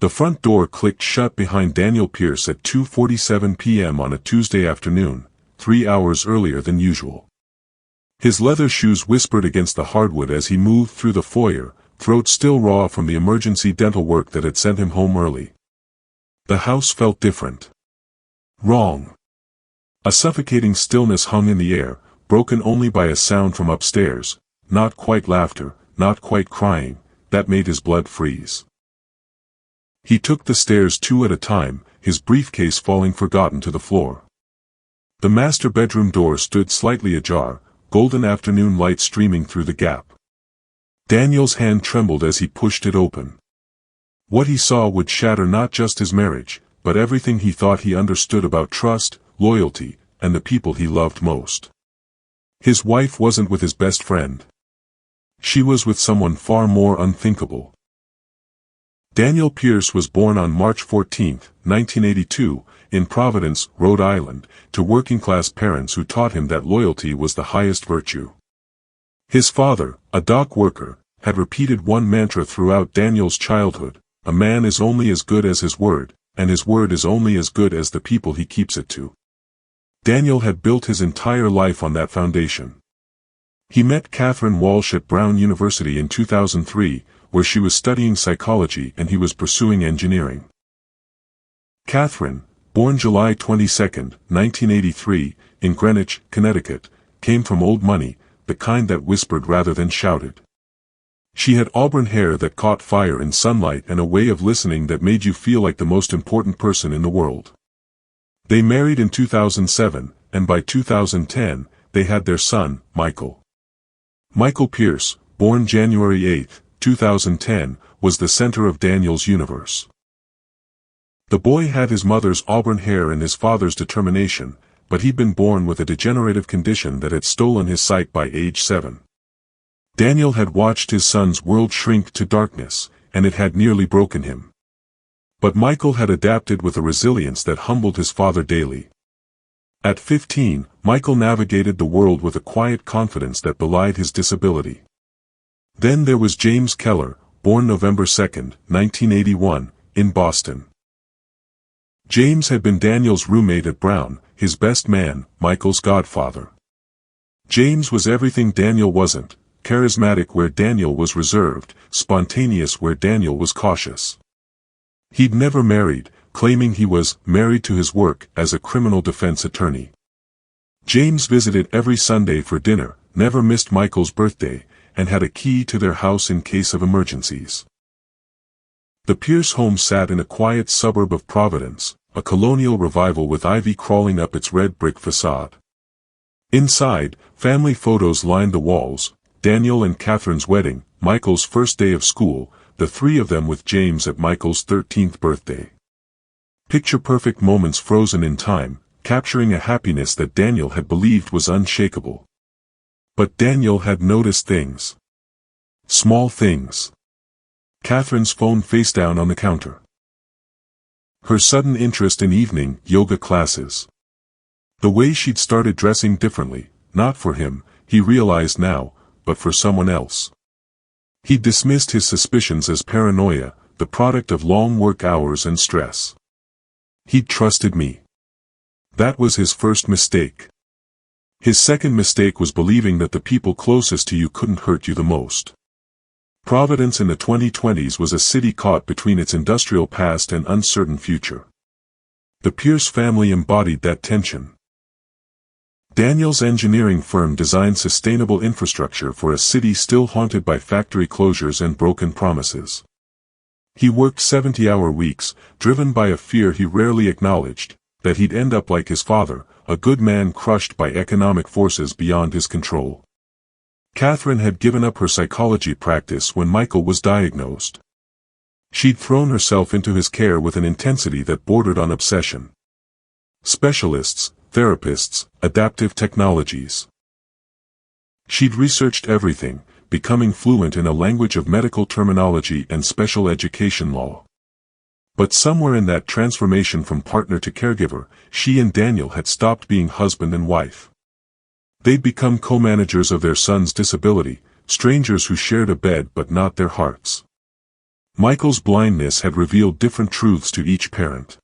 The front door clicked shut behind Daniel Pierce at 2:47 p.m. on a Tuesday afternoon, 3 hours earlier than usual. His leather shoes whispered against the hardwood as he moved through the foyer, throat still raw from the emergency dental work that had sent him home early. The house felt different. Wrong. A suffocating stillness hung in the air, broken only by a sound from upstairs, not quite laughter, not quite crying, that made his blood freeze. He took the stairs 2 at a time, his briefcase falling forgotten to the floor. The master bedroom door stood slightly ajar, golden afternoon light streaming through the gap. Daniel's hand trembled as he pushed it open. What he saw would shatter not just his marriage, but everything he thought he understood about trust, loyalty, and the people he loved most. His wife wasn't with his best friend. She was with someone far more unthinkable. Daniel Pierce was born on March 14, 1982, in Providence, Rhode Island, to working-class parents who taught him that loyalty was the highest virtue. His father, a dock worker, had repeated one mantra throughout Daniel's childhood: a man is only as good as his word, and his word is only as good as the people he keeps it to. Daniel had built his entire life on that foundation. He met Catherine Walsh at Brown University in 2003, where she was studying psychology and he was pursuing engineering. Catherine, born July 22, 1983, in Greenwich, Connecticut, came from old money, the kind that whispered rather than shouted. She had auburn hair that caught fire in sunlight and a way of listening that made you feel like the most important person in the world. They married in 2007, and by 2010, they had their son, Michael. Michael Pierce, born January 8, 2010, was the center of Daniel's universe. The boy had his mother's auburn hair and his father's determination, but he'd been born with a degenerative condition that had stolen his sight by age 7. Daniel had watched his son's world shrink to darkness, and it had nearly broken him. But Michael had adapted with a resilience that humbled his father daily. At 15, Michael navigated the world with a quiet confidence that belied his disability. Then there was James Keller, born November 2, 1981, in Boston. James had been Daniel's roommate at Brown, his best man, Michael's godfather. James was everything Daniel wasn't: charismatic where Daniel was reserved, spontaneous where Daniel was cautious. He'd never married, claiming he was married to his work as a criminal defense attorney. James visited every Sunday for dinner, never missed Michael's birthday, and had a key to their house in case of emergencies. The Pierce home sat in a quiet suburb of Providence, a colonial revival with ivy crawling up its red brick facade. Inside, family photos lined the walls: Daniel and Catherine's wedding, Michael's first day of school, the 3 of them with James at Michael's 13th birthday. Picture-perfect moments frozen in time, capturing a happiness that Daniel had believed was unshakable. But Daniel had noticed things. Small things. Catherine's phone face down on the counter. Her sudden interest in evening yoga classes. The way she'd started dressing differently, not for him, he realized now, but for someone else. He dismissed his suspicions as paranoia, the product of long work hours and stress. He'd trusted me. That was his first mistake. His second mistake was believing that the people closest to you couldn't hurt you the most. Providence in the 2020s was a city caught between its industrial past and uncertain future. The Pierce family embodied that tension. Daniel's engineering firm designed sustainable infrastructure for a city still haunted by factory closures and broken promises. He worked 70-hour weeks, driven by a fear he rarely acknowledged, that he'd end up like his father, a good man crushed by economic forces beyond his control. Catherine had given up her psychology practice when Michael was diagnosed. She'd thrown herself into his care with an intensity that bordered on obsession. Specialists, therapists, adaptive technologies. She'd researched everything, becoming fluent in a language of medical terminology and special education law. But somewhere in that transformation from partner to caregiver, she and Daniel had stopped being husband and wife. They'd become co-managers of their son's disability, strangers who shared a bed but not their hearts. Michael's blindness had revealed different truths to each parent.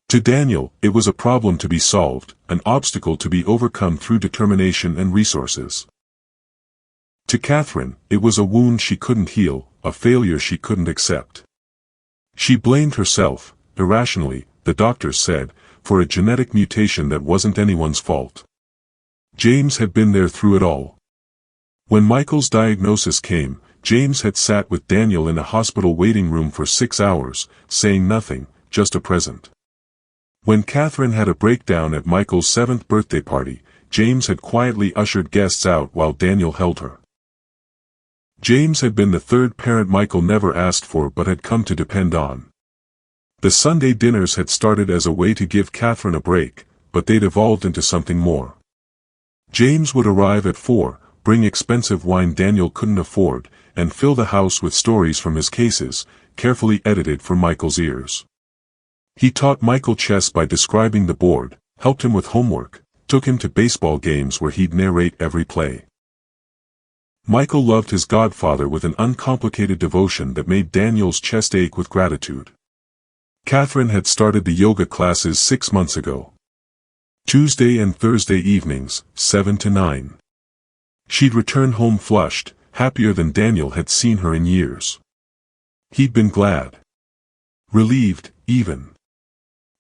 To Daniel, it was a problem to be solved, an obstacle to be overcome through determination and resources. To Catherine, it was a wound she couldn't heal, a failure she couldn't accept. She blamed herself, irrationally, the doctors said, for a genetic mutation that wasn't anyone's fault. James had been there through it all. When Michael's diagnosis came, James had sat with Daniel in a hospital waiting room for 6 hours, saying nothing, just a present. When Catherine had a breakdown at Michael's 7th birthday party, James had quietly ushered guests out while Daniel held her. James had been the third parent Michael never asked for but had come to depend on. The Sunday dinners had started as a way to give Catherine a break, but they'd evolved into something more. James would arrive at 4, bring expensive wine Daniel couldn't afford, and fill the house with stories from his cases, carefully edited for Michael's ears. He taught Michael chess by describing the board, helped him with homework, took him to baseball games where he'd narrate every play. Michael loved his godfather with an uncomplicated devotion that made Daniel's chest ache with gratitude. Catherine had started the yoga classes 6 months ago. Tuesday and Thursday evenings, 7 to 9. She'd return home flushed, happier than Daniel had seen her in years. He'd been glad. Relieved, even.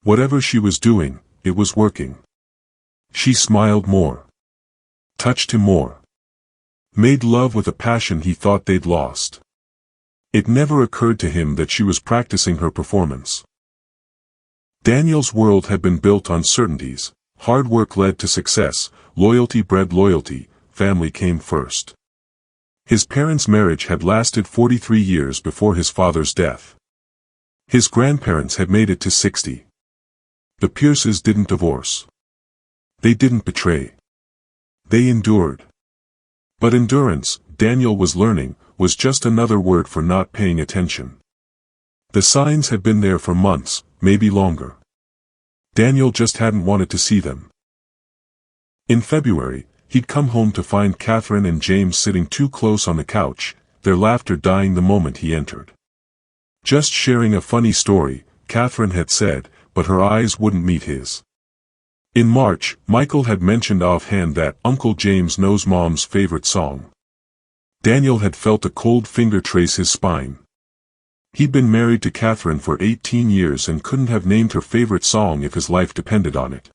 Whatever she was doing, it was working. She smiled more. Touched him more. Made love with a passion he thought they'd lost. It never occurred to him that she was practicing her performance. Daniel's world had been built on certainties. Hard work led to success, loyalty bred loyalty, family came first. His parents' marriage had lasted 43 years before his father's death. His grandparents had made it to 60. The Pierces didn't divorce. They didn't betray. They endured. But endurance, Daniel was learning, was just another word for not paying attention. The signs had been there for months, maybe longer. Daniel just hadn't wanted to see them. In February, he'd come home to find Catherine and James sitting too close on the couch, their laughter dying the moment he entered. Just sharing a funny story, Catherine had said, but her eyes wouldn't meet his. In March, Michael had mentioned offhand that Uncle James knows Mom's favorite song. Daniel had felt a cold finger trace his spine. He'd been married to Catherine for 18 years and couldn't have named her favorite song if his life depended on it.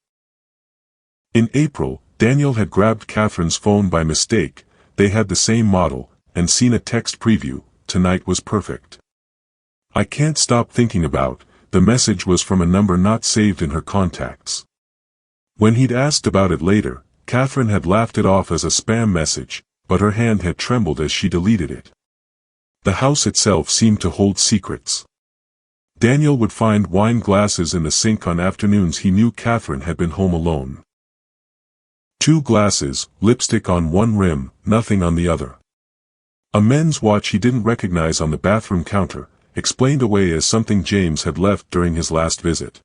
In April, Daniel had grabbed Catherine's phone by mistake, they had the same model, and seen a text preview, "Tonight was perfect. I can't stop thinking about," the message was from a number not saved in her contacts. When he'd asked about it later, Catherine had laughed it off as a spam message, but her hand had trembled as she deleted it. The house itself seemed to hold secrets. Daniel would find wine glasses in the sink on afternoons he knew Catherine had been home alone. 2 glasses, lipstick on one rim, nothing on the other. A men's watch he didn't recognize on the bathroom counter, explained away as something James had left during his last visit.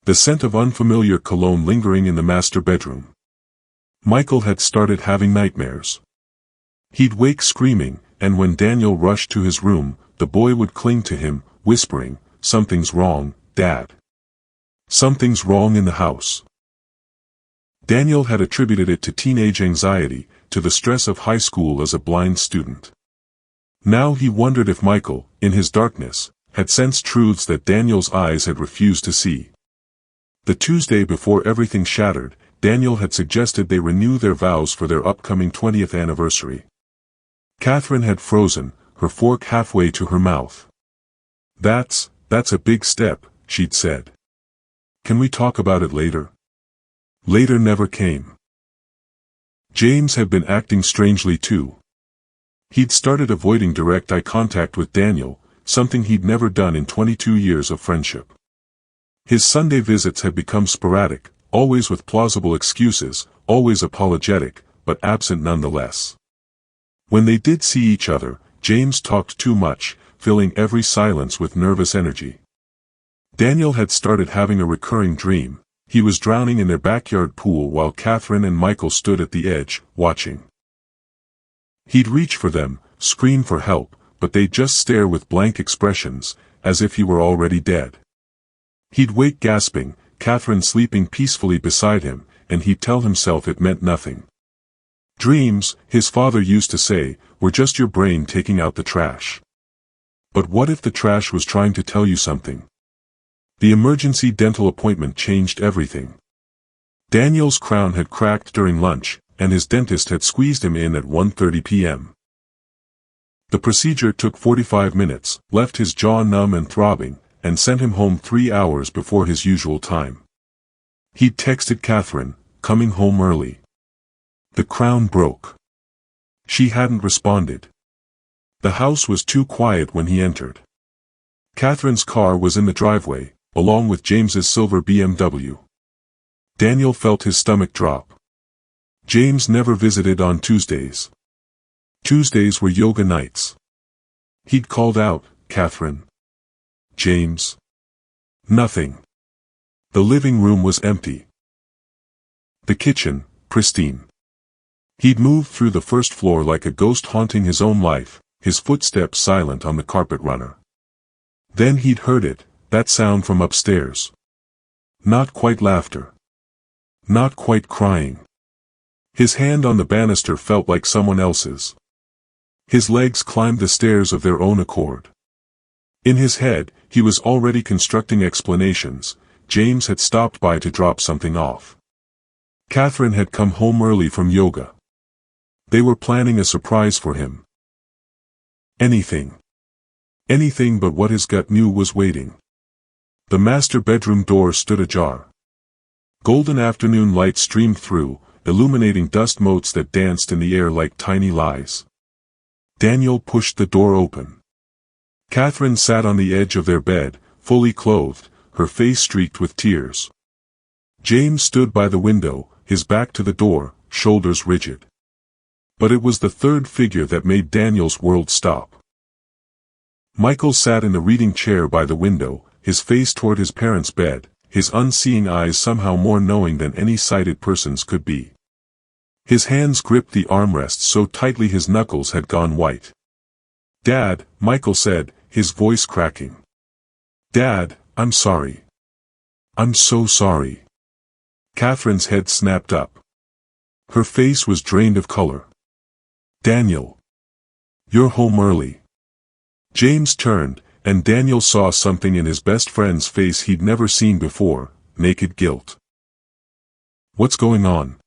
The scent of unfamiliar cologne lingering in the master bedroom. Michael had started having nightmares. He'd wake screaming, and when Daniel rushed to his room, the boy would cling to him, whispering, "Something's wrong, Dad. Something's wrong in the house." Daniel had attributed it to teenage anxiety, to the stress of high school as a blind student. Now he wondered if Michael, in his darkness, had sensed truths that Daniel's eyes had refused to see. The Tuesday before everything shattered, Daniel had suggested they renew their vows for their upcoming 20th anniversary. Catherine had frozen, her fork halfway to her mouth. That's a big step," she'd said. "Can we talk about it later?" Later never came. James had been acting strangely too. He'd started avoiding direct eye contact with Daniel, something he'd never done in 22 years of friendship. His Sunday visits had become sporadic, always with plausible excuses, always apologetic, but absent nonetheless. When they did see each other, James talked too much, filling every silence with nervous energy. Daniel had started having a recurring dream. He was drowning in their backyard pool while Catherine and Michael stood at the edge, watching. He'd reach for them, scream for help, but they'd just stare with blank expressions, as if he were already dead. He'd wake gasping, Catherine sleeping peacefully beside him, and he'd tell himself it meant nothing. Dreams, his father used to say, were just your brain taking out the trash. But what if the trash was trying to tell you something? The emergency dental appointment changed everything. Daniel's crown had cracked during lunch, and his dentist had squeezed him in at 1:30 p.m. The procedure took 45 minutes, left his jaw numb and throbbing, and sent him home 3 hours before his usual time. He'd texted Catherine, coming home early. The crown broke. She hadn't responded. The house was too quiet when he entered. Catherine's car was in the driveway, along with James's silver BMW. Daniel felt his stomach drop. James never visited on Tuesdays. Tuesdays were yoga nights. He'd called out, "Catherine." "James." Nothing. The living room was empty. The kitchen, pristine. He'd moved through the first floor like a ghost haunting his own life, his footsteps silent on the carpet runner. Then he'd heard it, that sound from upstairs. Not quite laughter. Not quite crying. His hand on the banister felt like someone else's. His legs climbed the stairs of their own accord. In his head, he was already constructing explanations. James had stopped by to drop something off. Catherine had come home early from yoga. They were planning a surprise for him. Anything. Anything but what his gut knew was waiting. The master bedroom door stood ajar. Golden afternoon light streamed through, illuminating dust motes that danced in the air like tiny lies. Daniel pushed the door open. Catherine sat on the edge of their bed, fully clothed, her face streaked with tears. James stood by the window, his back to the door, shoulders rigid. But it was the third figure that made Daniel's world stop. Michael sat in the reading chair by the window, his face toward his parents' bed, his unseeing eyes somehow more knowing than any sighted person's could be. His hands gripped the armrests so tightly his knuckles had gone white. "Dad," Michael said, his voice cracking. "Dad, I'm sorry. I'm so sorry." Catherine's head snapped up. Her face was drained of color. "Daniel. You're home early." James turned, and Daniel saw something in his best friend's face he'd never seen before, naked guilt. "What's going on?"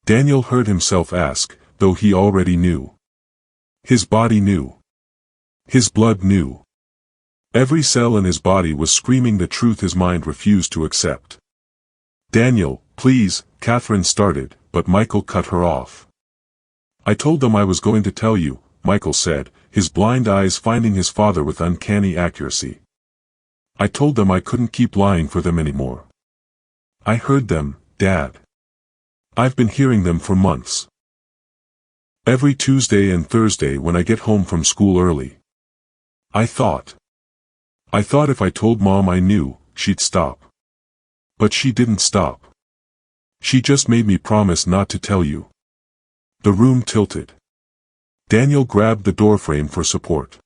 Daniel heard himself ask, though he already knew. His body knew. His blood knew. Every cell in his body was screaming the truth his mind refused to accept. "Daniel, please," Catherine started, but Michael cut her off. "I told them I was going to tell you," Michael said, his blind eyes finding his father with uncanny accuracy. "I told them I couldn't keep lying for them anymore. I heard them, Dad. I've been hearing them for months. Every Tuesday and Thursday when I get home from school early. I thought if I told Mom I knew, she'd stop. But she didn't stop. She just made me promise not to tell you." The room tilted. Daniel grabbed the doorframe for support.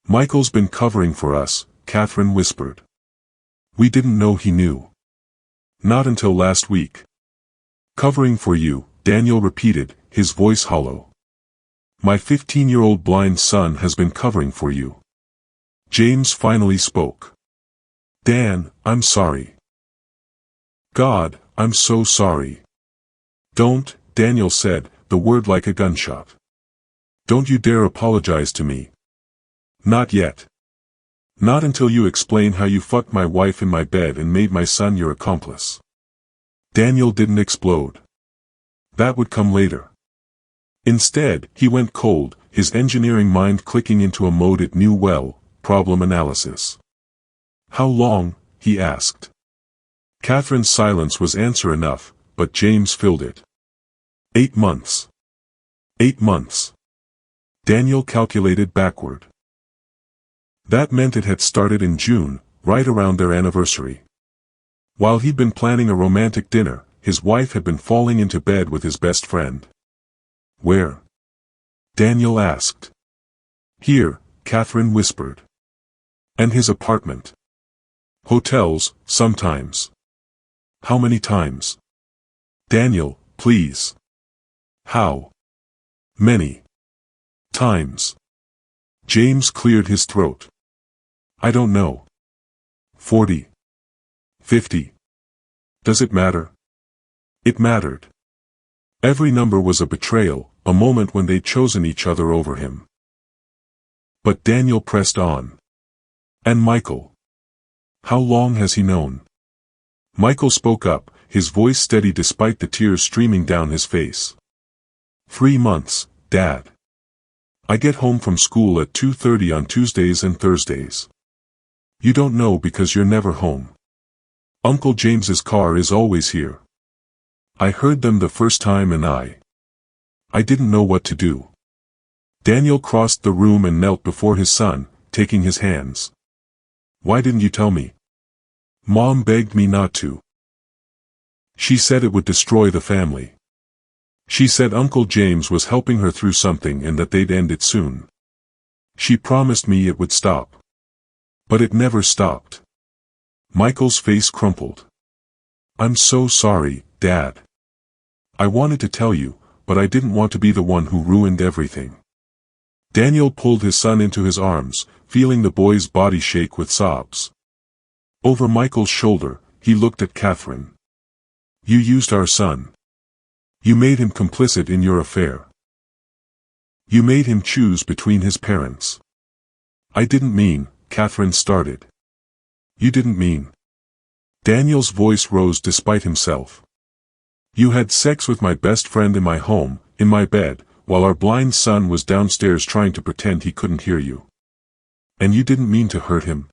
"Michael's been covering for us," Catherine whispered. "We didn't know he knew. Not until last week." "Covering for you," Daniel repeated, his voice hollow. "My 15-year-old blind son has been covering for you." James finally spoke. "Dan, I'm sorry. God, I'm so sorry." "Don't," Daniel said, the word like a gunshot. "Don't you dare apologize to me. Not yet. Not until you explain how you fucked my wife in my bed and made my son your accomplice." Daniel didn't explode. That would come later. Instead, he went cold, his engineering mind clicking into a mode it knew well, problem analysis. "How long?" he asked. Catherine's silence was answer enough, but James filled it. 8 months. 8 months. Daniel calculated backward. That meant it had started in June, right around their anniversary. While he'd been planning a romantic dinner, his wife had been falling into bed with his best friend. "Where?" Daniel asked. Here, Catherine whispered. And his apartment. Hotels, sometimes. How many times? Daniel, please. How many times? James cleared his throat. I don't know. 40. 50. Does it matter? It mattered. Every number was a betrayal, a moment when they'd chosen each other over him. But Daniel pressed on. And Michael? How long has he known? Michael spoke up, his voice steady despite the tears streaming down his face. 3 months, Dad. I get home from school at 2:30 on Tuesdays and Thursdays. You don't know because you're never home. Uncle James's car is always here. I heard them the first time and I didn't know what to do. Daniel crossed the room and knelt before his son, taking his hands. Why didn't you tell me? Mom begged me not to. She said it would destroy the family. She said Uncle James was helping her through something and that they'd end it soon. She promised me it would stop. But it never stopped. Michael's face crumpled. I'm so sorry, Dad. I wanted to tell you, but I didn't want to be the one who ruined everything. Daniel pulled his son into his arms, feeling the boy's body shake with sobs. Over Michael's shoulder, he looked at Catherine. You used our son. You made him complicit in your affair. You made him choose between his parents. I didn't mean, Catherine started. You didn't mean. Daniel's voice rose despite himself. You had sex with my best friend in my home, in my bed, while our blind son was downstairs trying to pretend he couldn't hear you. And you didn't mean to hurt him.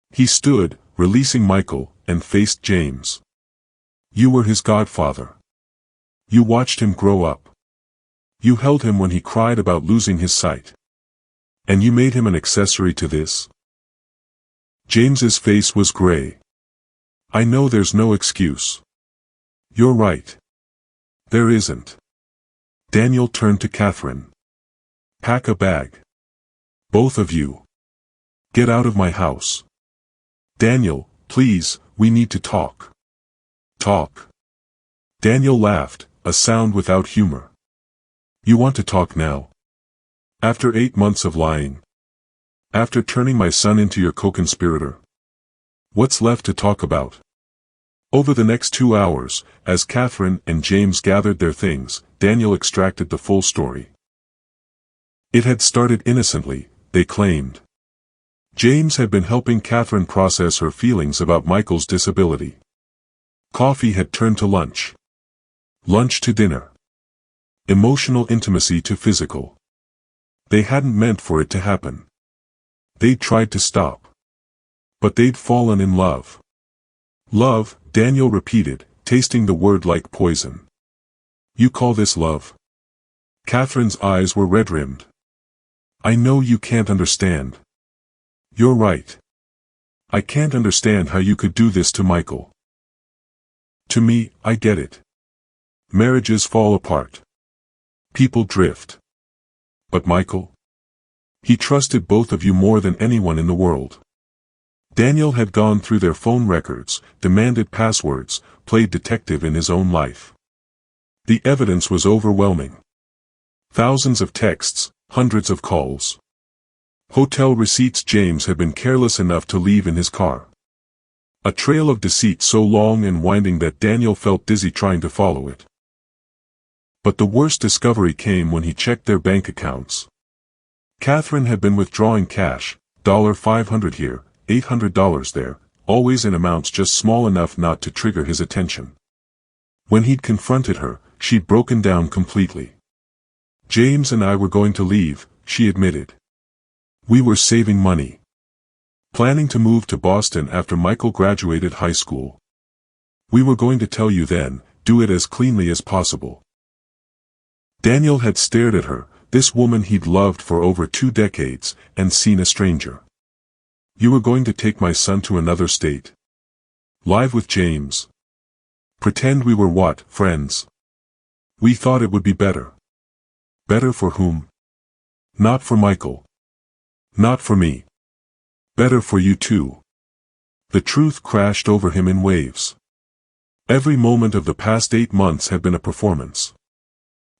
He stood, releasing Michael, and faced James. You were his godfather. You watched him grow up. You held him when he cried about losing his sight. And you made him an accessory to this? James's face was gray. I know there's no excuse. You're right. There isn't. Daniel turned to Catherine. Pack a bag. Both of you. Get out of my house. Daniel, please, we need to talk. Talk. Daniel laughed, a sound without humor. You want to talk now? After 8 months of lying? After turning my son into your co-conspirator? What's left to talk about? Over the next 2 hours, as Catherine and James gathered their things, Daniel extracted the full story. It had started innocently, they claimed. James had been helping Catherine process her feelings about Michael's disability. Coffee had turned to lunch. Lunch to dinner. Emotional intimacy to physical. They hadn't meant for it to happen. They'd tried to stop. But they'd fallen in love. Love, Daniel repeated, tasting the word like poison. You call this love? Catherine's eyes were red-rimmed. I know you can't understand. You're right. I can't understand how you could do this to Michael. To me, I get it. Marriages fall apart. People drift. But Michael? He trusted both of you more than anyone in the world. Daniel had gone through their phone records, demanded passwords, played detective in his own life. The evidence was overwhelming. Thousands of texts, hundreds of calls. Hotel receipts James had been careless enough to leave in his car. A trail of deceit so long and winding that Daniel felt dizzy trying to follow it. But the worst discovery came when he checked their bank accounts. Catherine had been withdrawing cash, $500 here, $800 there, always in amounts just small enough not to trigger his attention. When he'd confronted her, she'd broken down completely. James and I were going to leave, she admitted. We were saving money. Planning to move to Boston after Michael graduated high school. We were going to tell you then, do it as cleanly as possible. Daniel had stared at her, this woman he'd loved for over 2 decades, and seen a stranger. You were going to take my son to another state? Live with James? Pretend we were what, friends? We thought it would be better. Better for whom? Not for Michael. Not for me. Better for you too. The truth crashed over him in waves. Every moment of the past 8 months had been a performance.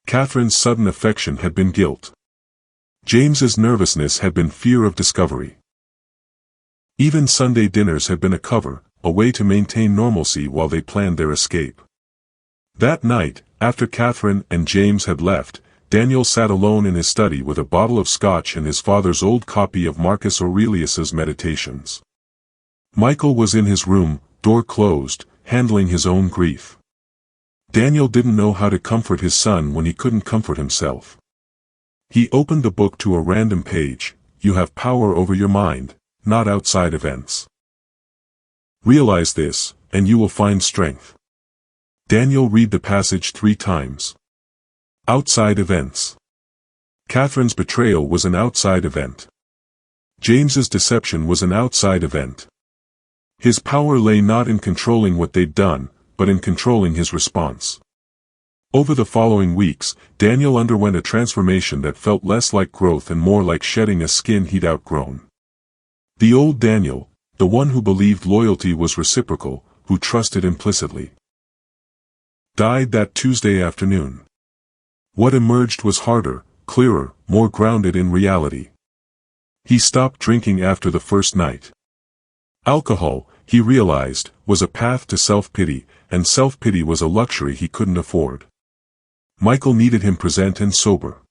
Catherine's sudden affection had been guilt. James's nervousness had been fear of discovery. Even Sunday dinners had been a cover, a way to maintain normalcy while they planned their escape. That night, after Catherine and James had left, Daniel sat alone in his study with a bottle of scotch and his father's old copy of Marcus Aurelius's Meditations. Michael was in his room, door closed, handling his own grief. Daniel didn't know how to comfort his son when he couldn't comfort himself. He opened the book to a random page. You have power over your mind, not outside events. Realize this, and you will find strength. Daniel read the passage 3 times. Outside events. Catherine's betrayal was an outside event. James's deception was an outside event. His power lay not in controlling what they'd done, but in controlling his response. Over the following weeks, Daniel underwent a transformation that felt less like growth and more like shedding a skin he'd outgrown. The old Daniel, the one who believed loyalty was reciprocal, who trusted implicitly, died that Tuesday afternoon. What emerged was harder, clearer, more grounded in reality. He stopped drinking after the first night. Alcohol, he realized, was a path to self-pity, and self-pity was a luxury he couldn't afford. Michael needed him present and sober.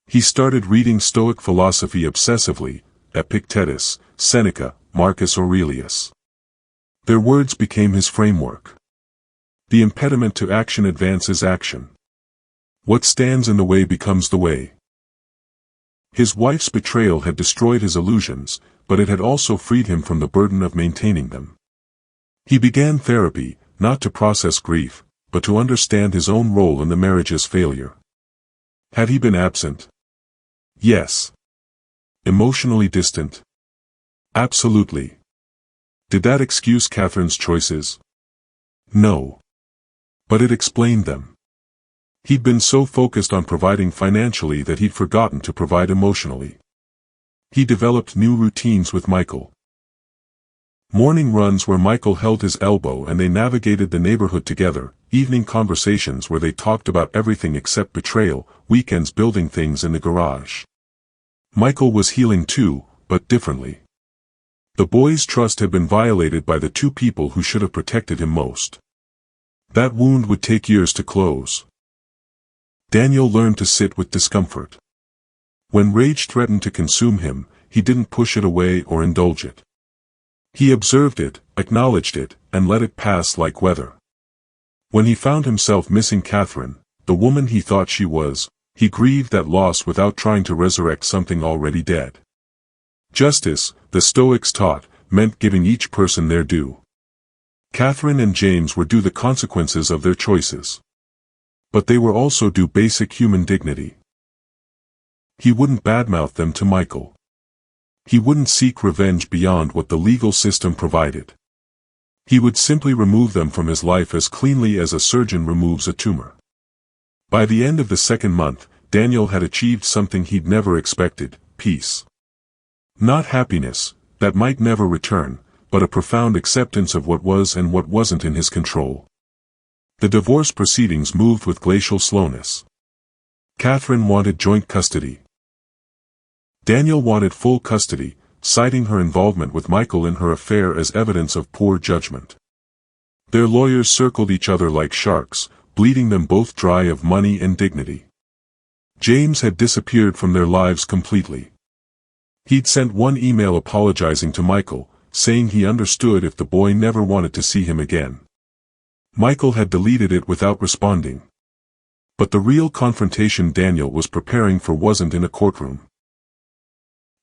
He started reading Stoic philosophy obsessively, Epictetus, Seneca, Marcus Aurelius. Their words became his framework. The impediment to action advances action. What stands in the way becomes the way. His wife's betrayal had destroyed his illusions, but it had also freed him from the burden of maintaining them. He began therapy, not to process grief, but to understand his own role in the marriage's failure. Had he been absent? Yes. Emotionally distant? Absolutely. Did that excuse Catherine's choices? No. But it explained them. He'd been so focused on providing financially that he'd forgotten to provide emotionally. He developed new routines with Michael. Morning runs where Michael held his elbow and they navigated the neighborhood together, evening conversations where they talked about everything except betrayal, weekends building things in the garage. Michael was healing too, but differently. The boy's trust had been violated by the 2 people who should have protected him most. That wound would take years to close. Daniel learned to sit with discomfort. When rage threatened to consume him, he didn't push it away or indulge it. He observed it, acknowledged it, and let it pass like weather. When he found himself missing Catherine, the woman he thought she was, he grieved that loss without trying to resurrect something already dead. Justice, the Stoics taught, meant giving each person their due. Catherine and James were due the consequences of their choices. But they were also due basic human dignity. He wouldn't badmouth them to Michael. He wouldn't seek revenge beyond what the legal system provided. He would simply remove them from his life as cleanly as a surgeon removes a tumor. By the end of the 2nd month, Daniel had achieved something he'd never expected: peace. Not happiness, that might never return, but a profound acceptance of what was and what wasn't in his control. The divorce proceedings moved with glacial slowness. Catherine wanted joint custody. Daniel wanted full custody, citing her involvement with Michael in her affair as evidence of poor judgment. Their lawyers circled each other like sharks, bleeding them both dry of money and dignity. James had disappeared from their lives completely. He'd sent one email apologizing to Michael, saying he understood if the boy never wanted to see him again. Michael had deleted it without responding. But the real confrontation Daniel was preparing for wasn't in a courtroom.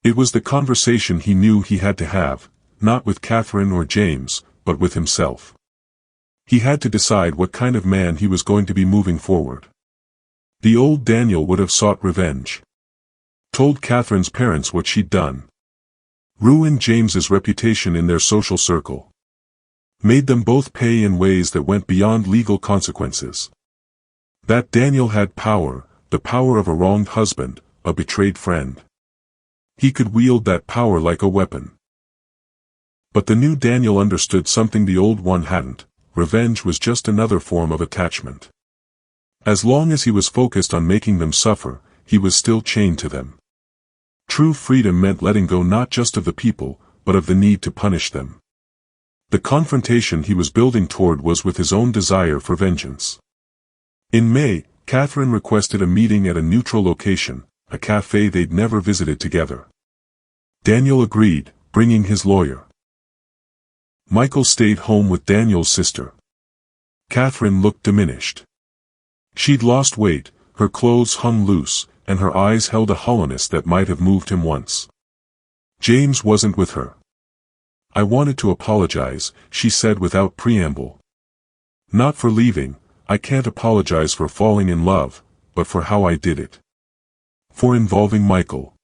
It was the conversation he knew he had to have, not with Catherine or James, but with himself. He had to decide what kind of man he was going to be moving forward. The old Daniel would have sought revenge. Told Catherine's parents what she'd done. Ruined James's reputation in their social circle. Made them both pay in ways that went beyond legal consequences. That Daniel had power, the power of a wronged husband, a betrayed friend. He could wield that power like a weapon. But the new Daniel understood something the old one hadn't. Revenge was just another form of attachment. As long as he was focused on making them suffer, he was still chained to them. True freedom meant letting go not just of the people, but of the need to punish them. The confrontation he was building toward was with his own desire for vengeance. In May, Catherine requested a meeting at a neutral location, a cafe they'd never visited together. Daniel agreed, bringing his lawyer. Michael stayed home with Daniel's sister. Catherine looked diminished. She'd lost weight, her clothes hung loose, and her eyes held a hollowness that might have moved him once. James wasn't with her. "I wanted to apologize," she said without preamble. "Not for leaving, I can't apologize for falling in love, but for how I did it. For involving Michael.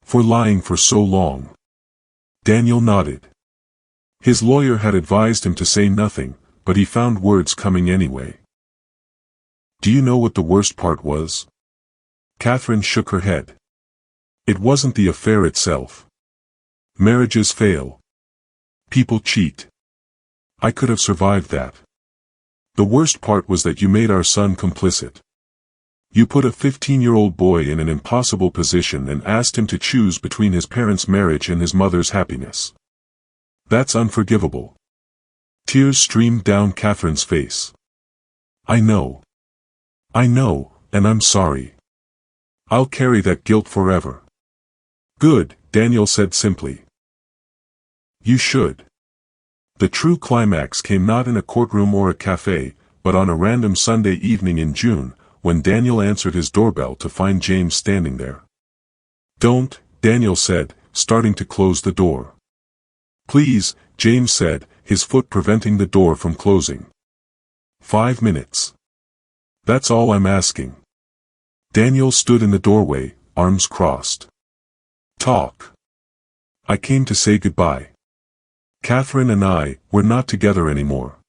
For lying for so long." Daniel nodded. His lawyer had advised him to say nothing, but he found words coming anyway. "Do you know what the worst part was?" Catherine shook her head. "It wasn't the affair itself. Marriages fail. People cheat. I could have survived that. The worst part was that you made our son complicit. You put a 15-year-old boy in an impossible position and asked him to choose between his parents' marriage and his mother's happiness. That's unforgivable." Tears streamed down Catherine's face. I know, and I'm sorry. I'll carry that guilt forever." "Good," Daniel said simply. "You should." The true climax came not in a courtroom or a cafe, but on a random Sunday evening in June, when Daniel answered his doorbell to find James standing there. "Don't," Daniel said, starting to close the door. "Please," James said, his foot preventing the door from closing. 5 minutes. That's all I'm asking." Daniel stood in the doorway, arms crossed. "Talk. I came to say goodbye. Catherine and I, we're not together anymore.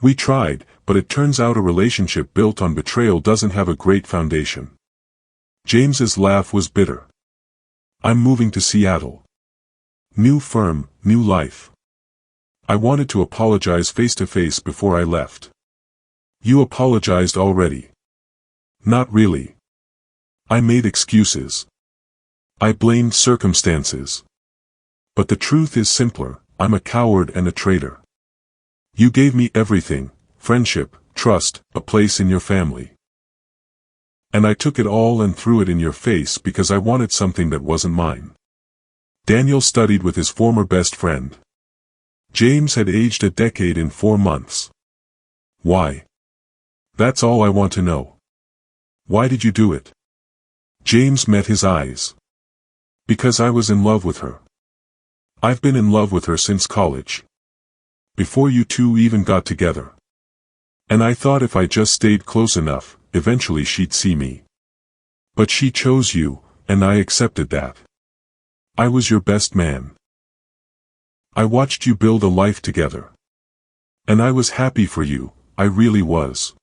We tried, but it turns out a relationship built on betrayal doesn't have a great foundation." James's laugh was bitter. "I'm moving to Seattle. New firm, new life. I wanted to apologize face to face before I left." "You apologized already." "Not really. I made excuses. I blamed circumstances. But the truth is simpler, I'm a coward and a traitor. You gave me everything, friendship, trust, a place in your family. And I took it all and threw it in your face because I wanted something that wasn't mine." Daniel studied with his former best friend. James had aged a decade in 4 months. "Why? That's all I want to know. Why did you do it?" James met his eyes. "Because I was in love with her. I've been in love with her since college. Before you two even got together. And I thought if I just stayed close enough, eventually she'd see me. But she chose you, and I accepted that. I was your best man. I watched you build a life together. And I was happy for you, I really was.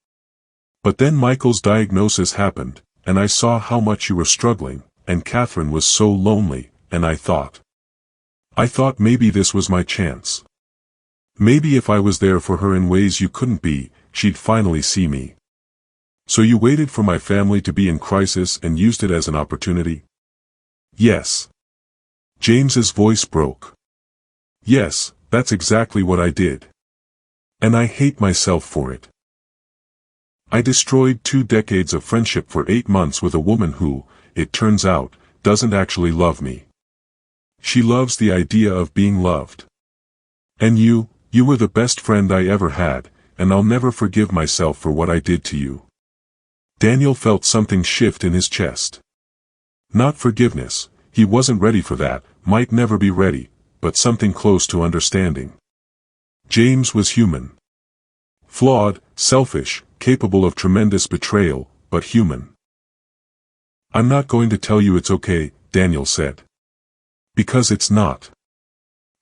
But then Michael's diagnosis happened, and I saw how much you were struggling, and Catherine was so lonely, and I thought maybe this was my chance. Maybe if I was there for her in ways you couldn't be, she'd finally see me. So you waited for my family to be in crisis and used it as an opportunity?" "Yes." James's voice broke. "Yes, that's exactly what I did. And I hate myself for it. I destroyed 2 decades of friendship for 8 months with a woman who, it turns out, doesn't actually love me. She loves the idea of being loved. And you were the best friend I ever had, and I'll never forgive myself for what I did to you." Daniel felt something shift in his chest. Not forgiveness, he wasn't ready for that, might never be ready, but something close to understanding. James was human. Flawed, selfish, capable of tremendous betrayal, but human. "I'm not going to tell you it's okay," Daniel said. "Because it's not.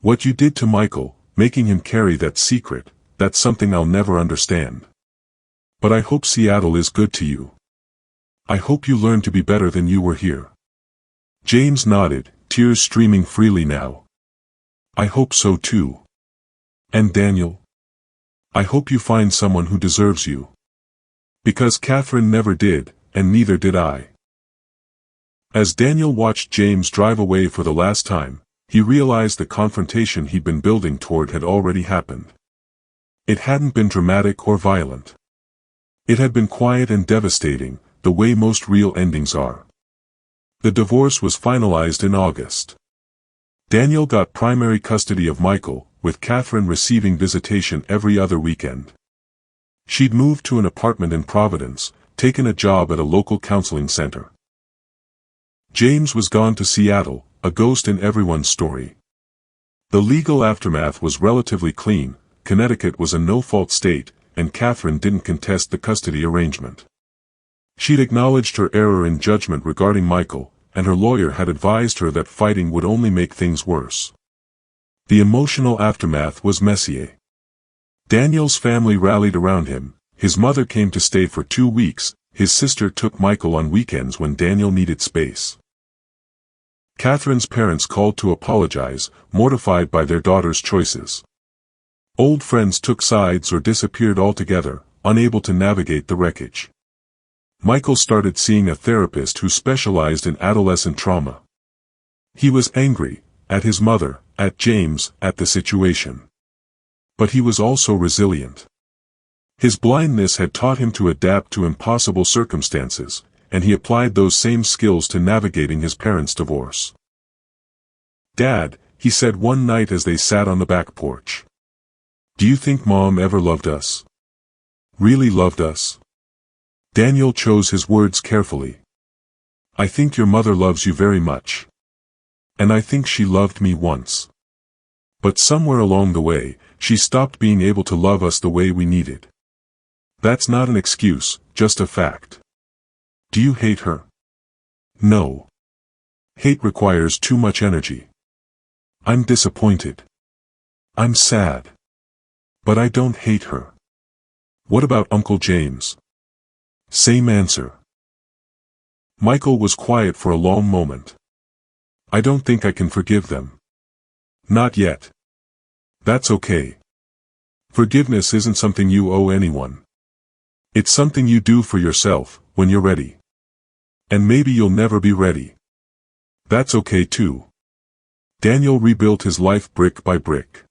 What you did to Michael, making him carry that secret, that's something I'll never understand. But I hope Seattle is good to you. I hope you learn to be better than you were here. James nodded, tears streaming freely now. I hope so too. And Daniel? I hope you find someone who deserves you. Because Catherine never did, and neither did I. As Daniel watched James drive away for the last time, he realized the confrontation he'd been building toward had already happened. It hadn't been dramatic or violent. It had been quiet and devastating, the way most real endings are. The divorce was finalized in August. Daniel got primary custody of Michael, with Catherine receiving visitation every other weekend. She'd moved to an apartment in Providence, taken a job at a local counseling center. James was gone to Seattle, a ghost in everyone's story. The legal aftermath was relatively clean. Connecticut was a no-fault state, and Catherine didn't contest the custody arrangement. She'd acknowledged her error in judgment regarding Michael, and her lawyer had advised her that fighting would only make things worse. The emotional aftermath was messy. Daniel's family rallied around him. His mother came to stay for 2 weeks. His sister took Michael on weekends when Daniel needed space. Catherine's parents called to apologize, mortified by their daughter's choices. Old friends took sides or disappeared altogether, unable to navigate the wreckage. Michael started seeing a therapist who specialized in adolescent trauma. He was angry, at his mother, at James, at the situation. But he was also resilient. His blindness had taught him to adapt to impossible circumstances, and he applied those same skills to navigating his parents' divorce. "Dad," he said one night as they sat on the back porch. "Do you think Mom ever loved us? Really loved us?" Daniel chose his words carefully. "I think your mother loves you very much. And I think she loved me once. But somewhere along the way, she stopped being able to love us the way we needed. That's not an excuse, just a fact." "Do you hate her?" "No. Hate requires too much energy. I'm disappointed. I'm sad. But I don't hate her." "What about Uncle James?" "Same answer." Michael was quiet for a long moment. "I don't think I can forgive them. Not yet. That's okay. Forgiveness isn't something you owe anyone. It's something you do for yourself, when you're ready. And maybe you'll never be ready. That's okay too." Daniel rebuilt his life brick by brick.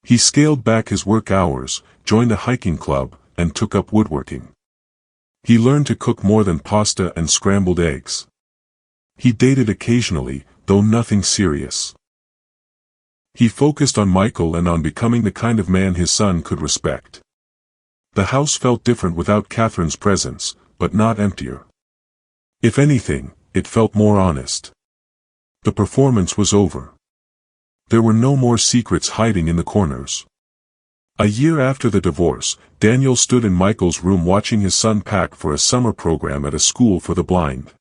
He scaled back his work hours, joined a hiking club, and took up woodworking. He learned to cook more than pasta and scrambled eggs. He dated occasionally, though nothing serious. He focused on Michael and on becoming the kind of man his son could respect. The house felt different without Catherine's presence, but not emptier. If anything, it felt more honest. The performance was over. There were no more secrets hiding in the corners. A year after the divorce, Daniel stood in Michael's room watching his son pack for a summer program at a school for the blind.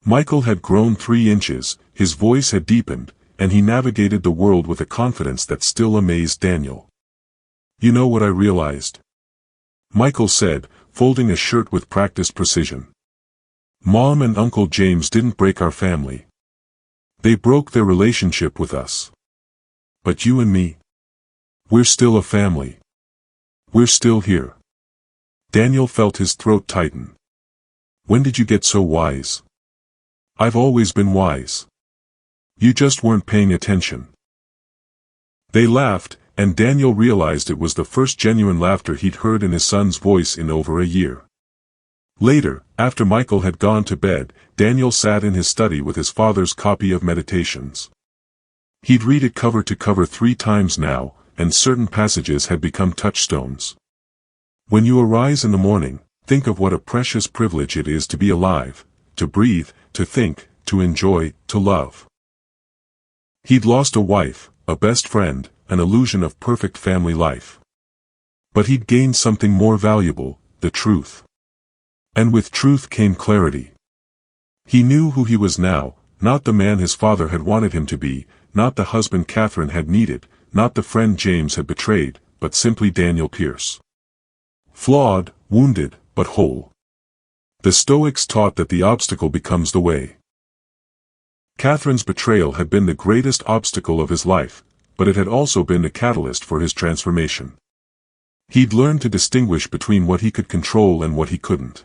Michael had grown 3 inches, his voice had deepened, and he navigated the world with a confidence that still amazed Daniel. "You know what I realized?" Michael said, folding a shirt with practiced precision. "Mom and Uncle James didn't break our family. They broke their relationship with us. But you and me? We're still a family. We're still here." Daniel felt his throat tighten. "When did you get so wise?" "I've always been wise. You just weren't paying attention." They laughed, and Daniel realized it was the first genuine laughter he'd heard in his son's voice in over a year. Later, after Michael had gone to bed, Daniel sat in his study with his father's copy of Meditations. He'd read it cover to cover 3 times now, and certain passages had become touchstones. "When you arise in the morning, think of what a precious privilege it is to be alive, to breathe, to think, to enjoy, to love." He'd lost a wife, a best friend, an illusion of perfect family life. But he'd gained something more valuable, the truth. And with truth came clarity. He knew who he was now, not the man his father had wanted him to be, not the husband Catherine had needed, not the friend James had betrayed, but simply Daniel Pierce. Flawed, wounded, but whole. The Stoics taught that the obstacle becomes the way. Catherine's betrayal had been the greatest obstacle of his life, but it had also been the catalyst for his transformation. He'd learned to distinguish between what he could control and what he couldn't.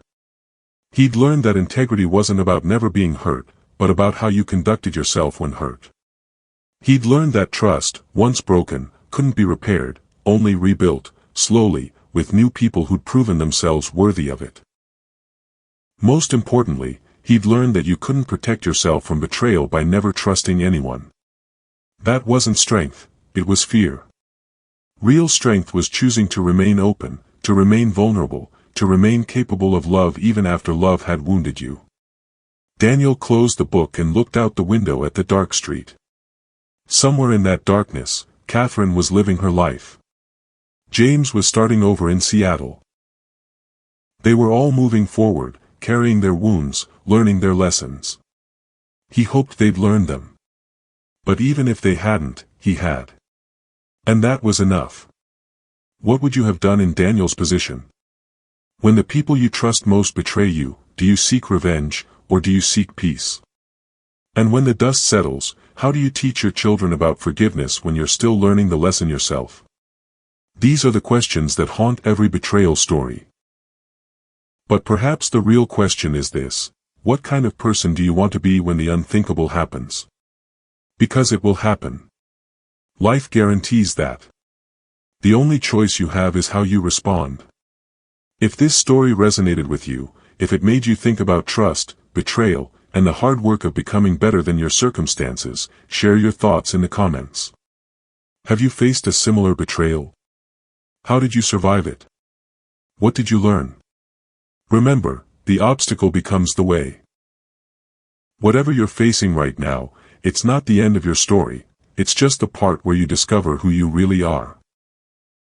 He'd learned that integrity wasn't about never being hurt, but about how you conducted yourself when hurt. He'd learned that trust, once broken, couldn't be repaired, only rebuilt, slowly, with new people who'd proven themselves worthy of it. Most importantly, he'd learned that you couldn't protect yourself from betrayal by never trusting anyone. That wasn't strength, it was fear. Real strength was choosing to remain open, to remain vulnerable, to remain capable of love even after love had wounded you. Daniel closed the book and looked out the window at the dark street. Somewhere in that darkness, Catherine was living her life. James was starting over in Seattle. They were all moving forward, carrying their wounds, learning their lessons. He hoped they'd learned them. But even if they hadn't, he had. And that was enough. What would you have done in Daniel's position? When the people you trust most betray you, do you seek revenge, or do you seek peace? And when the dust settles, how do you teach your children about forgiveness when you're still learning the lesson yourself? These are the questions that haunt every betrayal story. But perhaps the real question is this: what kind of person do you want to be when the unthinkable happens? Because it will happen. Life guarantees that. The only choice you have is how you respond. If this story resonated with you, if it made you think about trust, betrayal, and the hard work of becoming better than your circumstances, share your thoughts in the comments. Have you faced a similar betrayal? How did you survive it? What did you learn? Remember, the obstacle becomes the way. Whatever you're facing right now, it's not the end of your story, it's just the part where you discover who you really are.